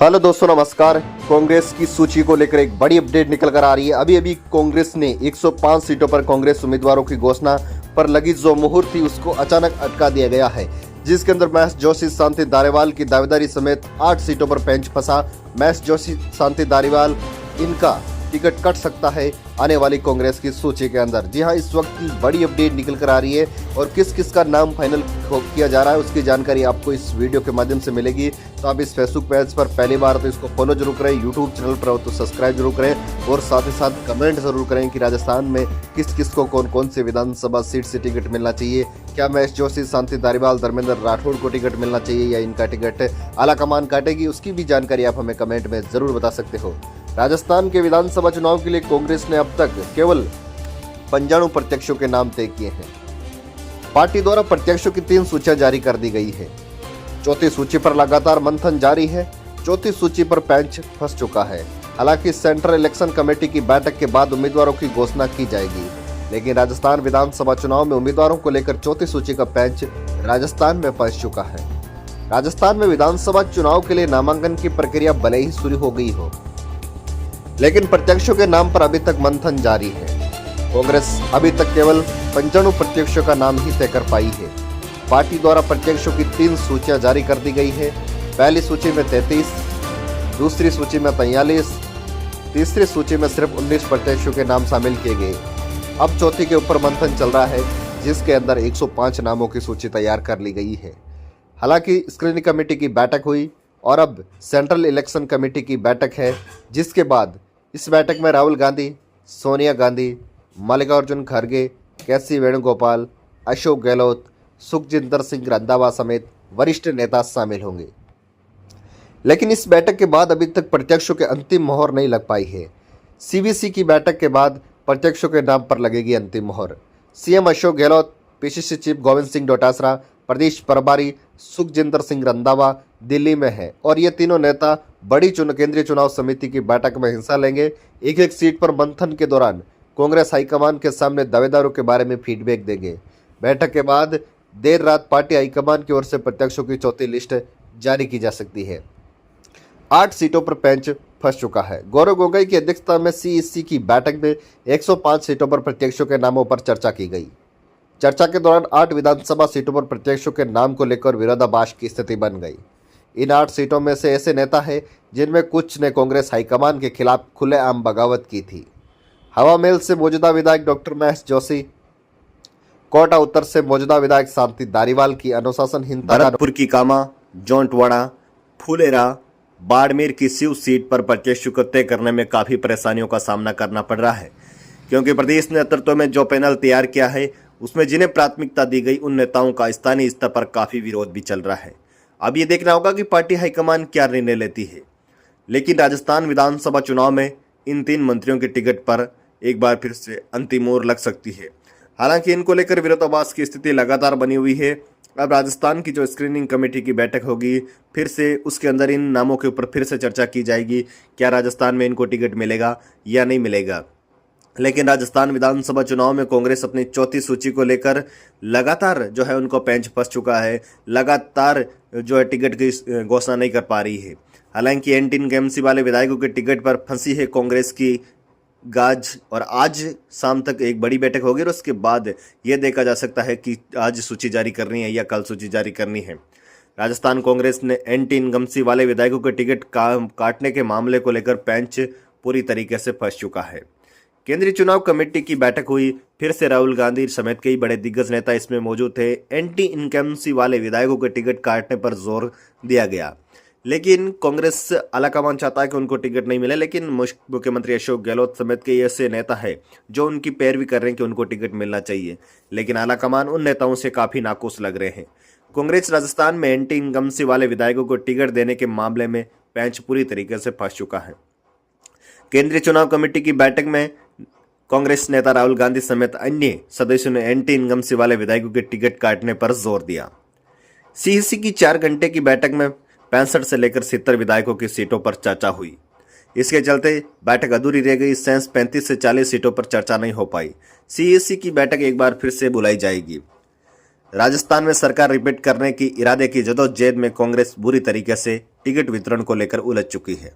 Hello दोस्तों, नमस्कार। कांग्रेस की सूची को लेकर एक बड़ी अपडेट निकल कर आ रही है। अभी कांग्रेस ने 105 सीटों पर कांग्रेस उम्मीदवारों की घोषणा पर लगी जो मुहूर्त थी उसको अचानक अटका दिया गया है, जिसके अंदर महेश जोशी, शांति धारीवाल की दावेदारी समेत 8 सीटों पर पेंच फंसा। महेश जोशी, शांति धारीवाल, इनका टिकट कट सकता है आने वाली कांग्रेस की सूची के अंदर। जी हां, इस वक्त की बड़ी अपडेट निकल कर आ रही है और किस किस का नाम फाइनल किया जा रहा है उसकी जानकारी आपको इस वीडियो के माध्यम से मिलेगी। तो आप इस फेसबुक पेज पर पहली बार तो इसको फॉलो जरूर करें, यूट्यूब चैनल पर हो तो सब्सक्राइब जरूर करें और साथ ही साथ कमेंट जरूर करें कि राजस्थान में किस किस को कौन कौन से विधानसभा सीट से टिकट मिलना चाहिए। क्या महेश जोशी, शांति धारीवाल, धर्मेंद्र राठौड़ को टिकट मिलना चाहिए या इनका टिकट आलाकमान काटेगी, उसकी भी जानकारी आप हमें कमेंट में जरूर बता सकते हो। राजस्थान के विधानसभा चुनाव के लिए कांग्रेस ने अब तक केवल 95 प्रत्याशियों के नाम तय किए हैं। पार्टी द्वारा प्रत्याशियों की 3 सूचियां जारी कर दी गई है। चौथी सूची पर लगातार मंथन जारी है। चौथी सूची पर पेंच फंस चुका है। हालांकि सेंट्रल इलेक्शन कमेटी की बैठक के बाद उम्मीदवारों की घोषणा की जाएगी, लेकिन राजस्थान विधानसभा चुनाव में उम्मीदवारों को लेकर चौथी सूची का पेंच राजस्थान में फंस चुका है। राजस्थान में विधानसभा चुनाव के लिए नामांकन की प्रक्रिया भले ही शुरू हो गई हो, लेकिन प्रत्याशियों के नाम पर अभी तक मंथन जारी है। कांग्रेस अभी तक केवल 95 प्रत्याशियों का नाम ही तय कर पाई है। पार्टी द्वारा प्रत्याशियों की 3 सूचियां जारी कर दी गई है। पहली सूची में 33, दूसरी सूची में 43, तीसरी सूची में सिर्फ 19 प्रत्याशियों के नाम शामिल किए गए। अब चौथी के ऊपर मंथन चल रहा है, जिसके अंदर 105 नामों की सूची तैयार कर ली गई है। हालांकि स्क्रीनिंग कमेटी की बैठक हुई और अब सेंट्रल इलेक्शन कमेटी की बैठक है, जिसके बाद इस बैठक में राहुल गांधी, सोनिया गांधी, मल्लिकार्जुन खड़गे, केसी वेणुगोपाल, अशोक गहलोत, सुखजिंदर सिंह रंधावा समेत वरिष्ठ नेता शामिल होंगे। लेकिन इस बैठक के बाद अभी तक प्रत्याशियों के अंतिम मोहर नहीं लग पाई है। सीवीसी की बैठक के बाद प्रत्याशियों के नाम पर लगेगी अंतिम मोहर। CM Ashok Gehlot, PCC chief Govind Singh Dotasra, प्रदेश प्रभारी सुखजिंदर सिंह रंधावा दिल्ली में है और ये तीनों नेता बड़ी केंद्रीय चुनाव समिति की बैठक में हिस्सा लेंगे। एक एक सीट पर मंथन के दौरान कांग्रेस हाईकमान के सामने दावेदारों के बारे में फीडबैक देंगे। बैठक के बाद देर रात पार्टी हाईकमान की ओर से प्रत्याशियों की चौथी लिस्ट जारी की जा सकती है। 8 सीटों पर पेंच फंस चुका है। गौरव गोगोई की अध्यक्षता में सीईसी की बैठक में 105 सीटों पर प्रत्याशियों के नामों पर चर्चा की गई। चर्चा के दौरान 8 विधानसभा सीटों पर प्रत्याशियों के नाम को लेकर विरोधाभास की स्थिति बन गई। इन 8 सीटों में से ऐसे नेता हैं जिनमें कुछ ने कांग्रेस हाईकमान के खिलाफ खुलेआम बगावत की थी। हवा महल से मौजूदा विधायक डॉक्टर महेश जोशी, कोटा उत्तर से मौजूदा विधायक शांति धारीवाल की अनुशासनहीनता, भरतपुर की कामा, जोंटवाड़ा, फुलेरा, बाड़मेर की शिव सीट पर प्रत्याशियों को तय करने में काफी परेशानियों का सामना करना पड़ रहा है, क्योंकि प्रदेश नेतृत्व में जो पैनल तैयार किया है उसमें जिन्हें प्राथमिकता दी गई उन नेताओं का स्थानीय स्तर पर काफी विरोध भी चल रहा है। अब ये देखना होगा कि पार्टी हाईकमान क्या निर्णय लेती है। लेकिन राजस्थान विधानसभा चुनाव में इन 3 मंत्रियों के टिकट पर एक बार फिर से अंतिम मोहर लग सकती है। हालांकि इनको लेकर विरोधाभास की स्थिति लगातार बनी हुई है। अब राजस्थान की जो स्क्रीनिंग कमेटी की बैठक होगी, फिर से उसके अंदर इन नामों के ऊपर फिर से चर्चा की जाएगी, क्या राजस्थान में इनको टिकट मिलेगा या नहीं मिलेगा। लेकिन राजस्थान विधानसभा चुनाव में कांग्रेस अपनी चौथी सूची को लेकर लगातार जो है उनको पेंच फंस चुका है। लगातार जो है टिकट की घोषणा नहीं कर पा रही है। हालांकि एंटी इनकम्बेंसी वाले विधायकों के टिकट पर फंसी है कांग्रेस की गाज और आज शाम तक एक बड़ी बैठक होगी और उसके बाद यह देखा जा सकता है कि आज सूची जारी करनी है या कल सूची जारी करनी है। राजस्थान कांग्रेस ने एंटी इनकम्बेंसी वाले विधायकों के टिकट काटने के मामले को लेकर पेंच पूरी तरीके से फंस चुका है। केंद्रीय चुनाव कमेटी की बैठक हुई, फिर से राहुल गांधी समेत कई बड़े दिग्गज नेता इसमें मौजूद थे। एंटी इनकम्बेंसी वाले विधायकों के टिकट काटने पर जोर दिया गया, लेकिन कांग्रेस आलाकमान चाहता है कि उनको टिकट नहीं मिले। लेकिन मुख्यमंत्री अशोक गहलोत समेत कई ऐसे नेता है जो उनकी पैरवी कर रहे हैं कि उनको टिकट मिलना चाहिए, लेकिन आलाकमान उन नेताओं से काफी नाखुश लग रहे हैं। कांग्रेस राजस्थान में एंटी इनकम्बेंसी वाले विधायकों को टिकट देने के मामले में पेंच पूरी तरीके से फंस चुका है। केंद्रीय चुनाव कमेटी की बैठक में कांग्रेस नेता राहुल गांधी समेत अन्य सदस्यों ने एंटी इनकम्बेंसी वाले विधायकों के टिकट काटने पर जोर दिया। सीईसी की 4 घंटे की बैठक में 65 से लेकर 70 विधायकों की सीटों पर चर्चा हुई। इसके चलते बैठक अधूरी रह गई। शेष 35 से 40 सीटों पर चर्चा नहीं हो पाई। सीईसी की बैठक एक बार फिर से बुलाई जाएगी। राजस्थान में सरकार रिपीट करने की इरादे की जदोजहद में कांग्रेस बुरी तरीके से टिकट वितरण को लेकर उलझ चुकी है।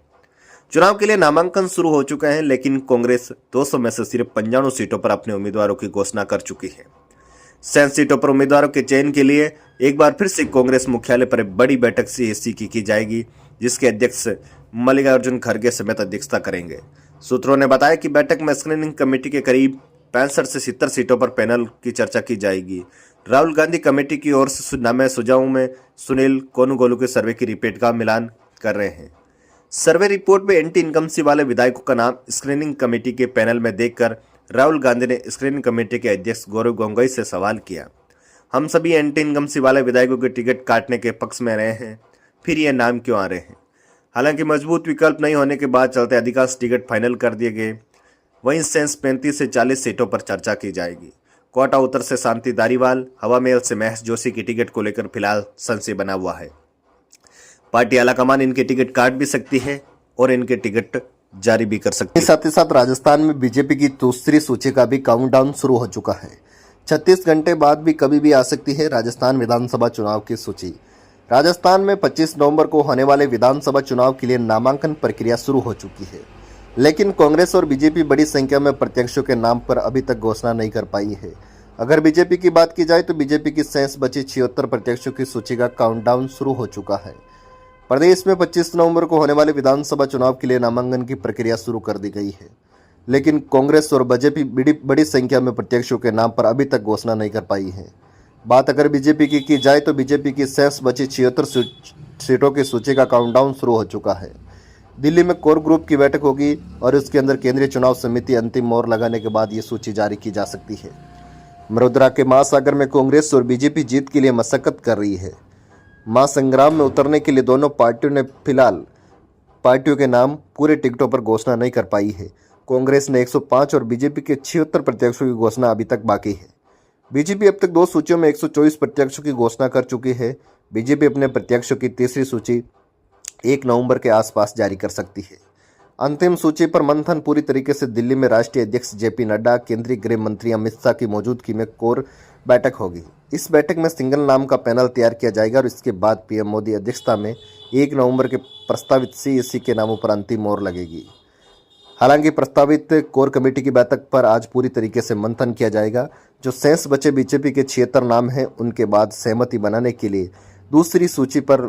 चुनाव के लिए नामांकन शुरू हो चुके हैं, लेकिन कांग्रेस 200 में से सिर्फ 95 सीटों पर अपने उम्मीदवारों की घोषणा कर चुकी है। 67 सीटों पर उम्मीदवारों के चयन के लिए एक बार फिर से कांग्रेस मुख्यालय पर एक बड़ी बैठक सीएसी की जाएगी, जिसके अध्यक्ष मल्लिकार्जुन खड़गे समेत अध्यक्षता करेंगे। सूत्रों ने बताया कि बैठक में स्क्रीनिंग कमेटी के करीब 65 से 70 सीटों पर पैनल की चर्चा की जाएगी। राहुल गांधी कमेटी की ओर से नामे सुझावों में सुनील कोनुगोलू के सर्वे की रिपोर्ट का मिलान कर रहे हैं। सर्वे रिपोर्ट में एंटी इनकमसी वाले विधायकों का नाम स्क्रीनिंग कमेटी के पैनल में देखकर राहुल गांधी ने स्क्रीनिंग कमेटी के अध्यक्ष गौरव गोगोई से सवाल किया, हम सभी एंटी इनकमसी वाले विधायकों के टिकट काटने के पक्ष में रहे हैं, फिर ये नाम क्यों आ रहे हैं? हालांकि मजबूत विकल्प नहीं होने के बाद चलते अधिकांश टिकट फाइनल कर दिए गए। वहीं शेष 35 से 40 सीटों पर चर्चा की जाएगी। कोटा उत्तर से शांति धारीवाल, हवा महल से महेश जोशी की टिकट को लेकर फिलहाल संशय बना हुआ है। पार्टी आलाकमान इनके टिकट काट भी सकती है और इनके टिकट जारी भी कर सकती है। साथ ही साथ राजस्थान में बीजेपी की दूसरी सूची का भी काउंटडाउन शुरू हो चुका है। 36 घंटे बाद भी कभी भी आ सकती है राजस्थान विधानसभा चुनाव की सूची। राजस्थान में 25 नवंबर को होने वाले विधानसभा चुनाव के लिए नामांकन प्रक्रिया शुरू हो चुकी है, लेकिन कांग्रेस और बीजेपी बड़ी संख्या में प्रत्याशियों के नाम पर अभी तक घोषणा नहीं कर पाई है। अगर बीजेपी की बात की जाए तो बीजेपी की शेष बची 76 प्रत्याशियों की सूची का काउंटडाउन शुरू हो चुका है। प्रदेश में 25 नवंबर को होने वाले विधानसभा चुनाव के लिए नामांकन की प्रक्रिया शुरू कर दी गई है, लेकिन कांग्रेस और बीजेपी बड़ी संख्या में प्रत्याशियों के नाम पर अभी तक घोषणा नहीं कर पाई है। बात अगर बीजेपी की जाए तो बीजेपी की शेष बची 76 सीटों की सूची का काउंटडाउन शुरू हो चुका है। दिल्ली में कोर ग्रुप की बैठक होगी और उसके अंदर केंद्रीय चुनाव समिति अंतिम मोहर लगाने के बाद ये सूची जारी की जा सकती है। मरोदरा के महासागर में कांग्रेस और बीजेपी जीत के लिए मशक्कत कर रही है। महासंग्राम में उतरने के लिए दोनों पार्टियों ने फिलहाल पार्टियों के नाम पूरे टिकटों पर घोषणा नहीं कर पाई है। कांग्रेस ने 105 और बीजेपी के 76 प्रत्याशियों की घोषणा अभी तक बाकी है। बीजेपी अब तक 2 सूचियों में 124 प्रत्याशियों की घोषणा कर चुकी है। बीजेपी अपने प्रत्याशियों की तीसरी सूची 1 नवंबर के आसपास जारी कर सकती है। अंतिम सूची पर मंथन पूरी तरीके से दिल्ली में राष्ट्रीय अध्यक्ष जेपी नड्डा, केंद्रीय गृह मंत्री अमित शाह की मौजूदगी में कोर बैठक होगी। इस बैठक में सिंगल नाम का पैनल तैयार किया जाएगा और इसके बाद पीएम मोदी अध्यक्षता में 1 नवंबर के प्रस्तावित सीएसी के नामों पर अंतिम मोहर लगेगी। हालांकि प्रस्तावित कोर कमेटी की बैठक पर आज पूरी तरीके से मंथन किया जाएगा। जो शेष बचे बीजेपी के 76 नाम हैं, उनके बाद सहमति बनाने के लिए दूसरी सूची पर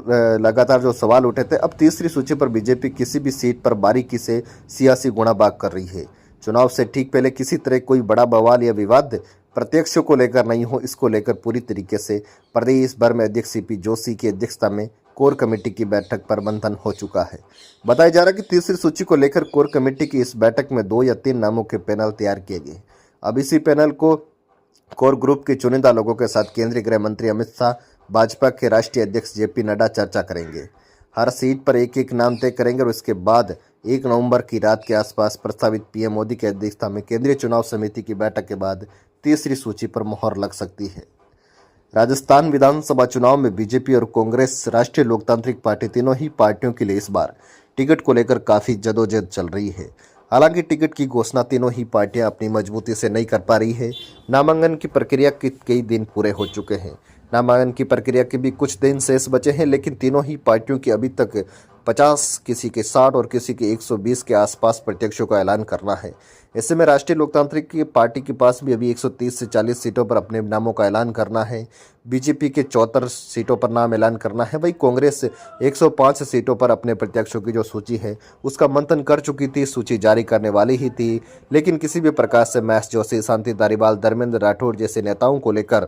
लगातार जो सवाल उठे थे, अब तीसरी सूची पर बीजेपी किसी भी सीट पर बारीकी से सियासी गुणाबाग कर रही है। चुनाव से ठीक पहले किसी तरह कोई बड़ा बवाल या विवाद प्रत्याशियों को लेकर नहीं हो, इसको लेकर पूरी तरीके से प्रदेश भर में अध्यक्ष सीपी जोशी की अध्यक्षता में कोर कमेटी की बैठक पर मंथन हो चुका है। बताया जा रहा है कि तीसरी सूची को लेकर कोर कमेटी की इस बैठक में 2 या 3 नामों के पैनल तैयार किए गए। अब इसी पैनल को कोर ग्रुप के चुनिंदा लोगों के साथ केंद्रीय गृह मंत्री अमित शाह, भाजपा के राष्ट्रीय अध्यक्ष जेपी नड्डा चर्चा करेंगे। हर सीट पर एक नाम तय करेंगे और इसके बाद 1 नवंबर की रात के आसपास प्रस्तावित पीएम मोदी की अध्यक्षता में केंद्रीय चुनाव समिति की बैठक के बाद तीसरी सूची पर मोहर लग सकती है। राजस्थान विधानसभा चुनाव में बीजेपी और कांग्रेस राष्ट्रीय लोकतांत्रिक पार्टी तीनों ही पार्टियों के लिए इस बार टिकट को लेकर काफ़ी जदोजहद चल रही है। हालांकि टिकट की घोषणा तीनों ही पार्टियां अपनी मजबूती से नहीं कर पा रही है। नामांकन की प्रक्रिया के कई दिन पूरे हो चुके हैं। नामांकन की प्रक्रिया के भी कुछ दिन शेष बचे हैं, लेकिन तीनों ही पार्टियों की अभी तक 50, किसी के 60 और किसी के 120 के आसपास प्रत्याशियों का ऐलान करना है। ऐसे में राष्ट्रीय लोकतांत्रिक पार्टी के पास भी अभी 130 से 40 सीटों पर अपने नामों का ऐलान करना है। बीजेपी के 74 सीटों पर नाम ऐलान करना है। वही कांग्रेस 105 सीटों पर अपने प्रत्याशियों की जो सूची है उसका मंथन कर चुकी थी, सूची जारी करने वाली ही थी, लेकिन किसी भी प्रकार से महेश जोशी, शांति धारीवाल, धर्मेंद्र राठौड़ जैसे नेताओं को लेकर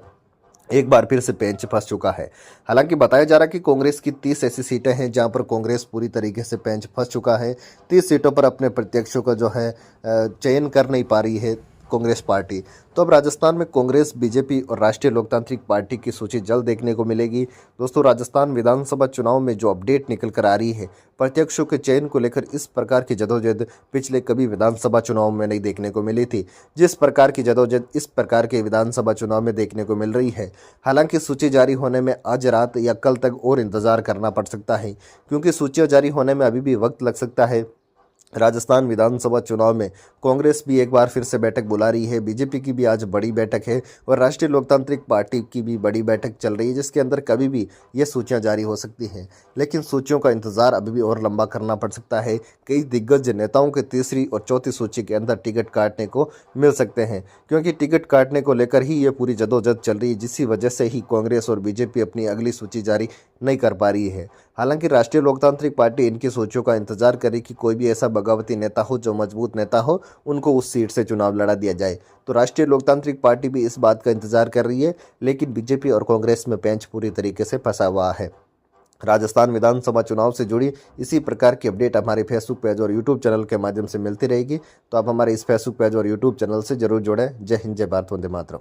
एक बार फिर से पेंच फंस चुका है। हालांकि बताया जा रहा है कि कांग्रेस की 30 ऐसी सीटें हैं जहां पर कांग्रेस पूरी तरीके से पेंच फंस चुका है। 30 सीटों पर अपने प्रत्याशियों का जो है चयन कर नहीं पा रही है कांग्रेस पार्टी। तो अब राजस्थान में कांग्रेस, बीजेपी और राष्ट्रीय लोकतांत्रिक पार्टी की सूची जल्द देखने को मिलेगी। दोस्तों, राजस्थान विधानसभा चुनाव में जो अपडेट निकल कर आ रही है प्रत्याशियों के चयन को लेकर, इस प्रकार की जदोजहद पिछले कभी विधानसभा चुनाव में नहीं देखने को मिली थी। जिस प्रकार की जदोजहद इस प्रकार के विधानसभा चुनाव में देखने को मिल रही है। हालांकि सूची जारी होने में आज रात या कल तक और इंतजार करना पड़ सकता है, क्योंकि सूचियाँ जारी होने में अभी भी वक्त लग सकता है। राजस्थान विधानसभा चुनाव में कांग्रेस भी एक बार फिर से बैठक बुला रही है। बीजेपी की भी आज बड़ी बैठक है और राष्ट्रीय लोकतांत्रिक पार्टी की भी बड़ी बैठक चल रही है, जिसके अंदर कभी भी ये सूचियां जारी हो सकती हैं। लेकिन सूचियों का इंतजार अभी भी और लंबा करना पड़ सकता है। कई दिग्गज नेताओं के तीसरी और चौथी सूची के अंदर टिकट काटने को मिल सकते हैं, क्योंकि टिकट काटने को लेकर ही ये पूरी जदोजहद चल रही है, जिसकी वजह से ही कांग्रेस और बीजेपी अपनी अगली सूची जारी नहीं कर पा रही है। हालांकि राष्ट्रीय लोकतांत्रिक पार्टी इनकी सूचियों का इंतजार करे कि कोई भी ऐसा बगावती नेता हो, जो मजबूत नेता हो, उनको उस सीट से चुनाव लड़ा दिया जाए। तो राष्ट्रीय लोकतांत्रिक पार्टी भी इस बात का इंतजार कर रही है, लेकिन बीजेपी और कांग्रेस में पेंच पूरी तरीके से फंसा हुआ है। राजस्थान विधानसभा चुनाव से जुड़ी इसी प्रकार की अपडेट हमारे फेसबुक पेज और यूट्यूब चैनल के माध्यम से मिलती रहेगी। तो आप हमारे इस फेसबुक पेज और यूट्यूब चैनल से जरूर जुड़ें। जय हिंद, जय भारत, वंदे मातरम।